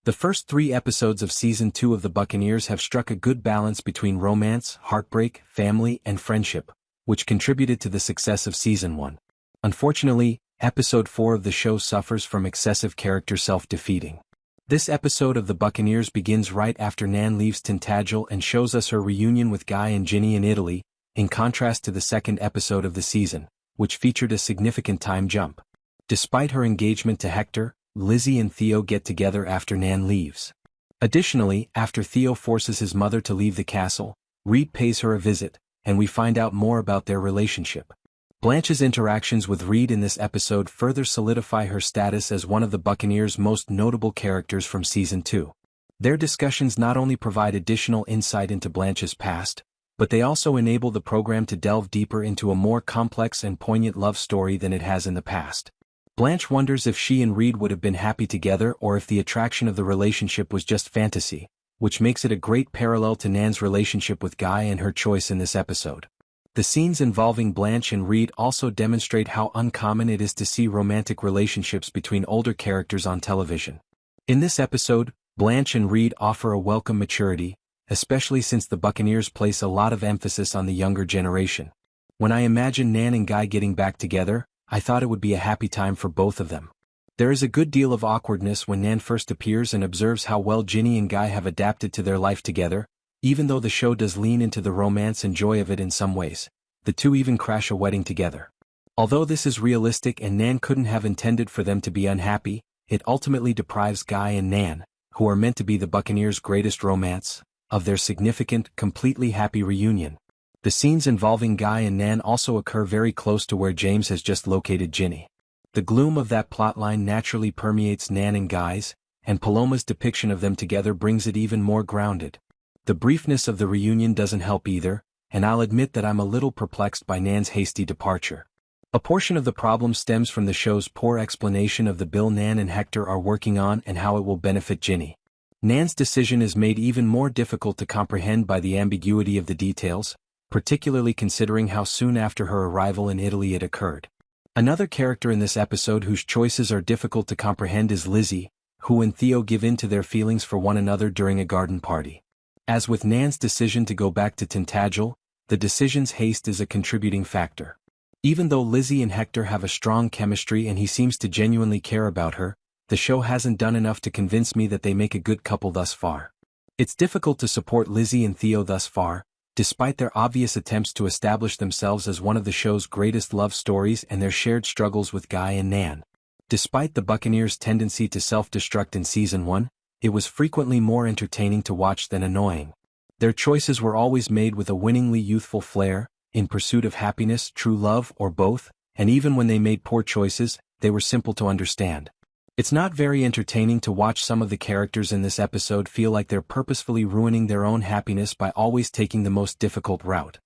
The first 3 episodes of Season 2 of The Buccaneers have struck a good balance between romance, heartbreak, family, and friendship, which contributed to the success of Season 1. Unfortunately, Episode 4 of the show suffers from excessive character self-defeating. This episode of The Buccaneers begins right after Nan leaves Tintagel and shows us her reunion with Guy and Ginny in Italy, in contrast to the second episode of the season, which featured a significant time jump. Despite her engagement to Hector, Lizzie and Theo get together after Nan leaves. Additionally, after Theo forces his mother to leave the castle, Reed pays her a visit, and we find out more about their relationship. Blanche's interactions with Reed in this episode further solidify her status as one of the Buccaneers' most notable characters from Season 2. Their discussions not only provide additional insight into Blanche's past, but they also enable the program to delve deeper into a more complex and poignant love story than it has in the past. Blanche wonders if she and Reed would have been happy together or if the attraction of the relationship was just fantasy, which makes it a great parallel to Nan's relationship with Guy and her choice in this episode. The scenes involving Blanche and Reed also demonstrate how uncommon it is to see romantic relationships between older characters on television. In this episode, Blanche and Reed offer a welcome maturity, especially since the Buccaneers place a lot of emphasis on the younger generation. When I imagine Nan and Guy getting back together, I thought it would be a happy time for both of them. There is a good deal of awkwardness when Nan first appears and observes how well Ginny and Guy have adapted to their life together. Even though the show does lean into the romance and joy of it in some ways, the two even crash a wedding together. Although this is realistic and Nan couldn't have intended for them to be unhappy, it ultimately deprives Guy and Nan, who are meant to be the Buccaneers' greatest romance, of their significant, completely happy reunion. The scenes involving Guy and Nan also occur very close to where James has just located Ginny. The gloom of that plotline naturally permeates Nan and Guy's, and Paloma's depiction of them together brings it even more grounded. The briefness of the reunion doesn't help either, and I'll admit that I'm a little perplexed by Nan's hasty departure. A portion of the problem stems from the show's poor explanation of the bill Nan and Hector are working on and how it will benefit Ginny. Nan's decision is made even more difficult to comprehend by the ambiguity of the details, particularly considering how soon after her arrival in Italy it occurred. Another character in this episode whose choices are difficult to comprehend is Lizzie, who and Theo give in to their feelings for one another during a garden party. As with Nan's decision to go back to Tintagel, the decision's haste is a contributing factor. Even though Lizzie and Hector have a strong chemistry and he seems to genuinely care about her, the show hasn't done enough to convince me that they make a good couple thus far. It's difficult to support Lizzie and Theo thus far, despite their obvious attempts to establish themselves as one of the show's greatest love stories and their shared struggles with Guy and Nan. Despite the Buccaneers' tendency to self-destruct in Season 1, it was frequently more entertaining to watch than annoying. Their choices were always made with a winningly youthful flair, in pursuit of happiness, true love, or both, and even when they made poor choices, they were simple to understand. It's not very entertaining to watch some of the characters in this episode feel like they're purposefully ruining their own happiness by always taking the most difficult route.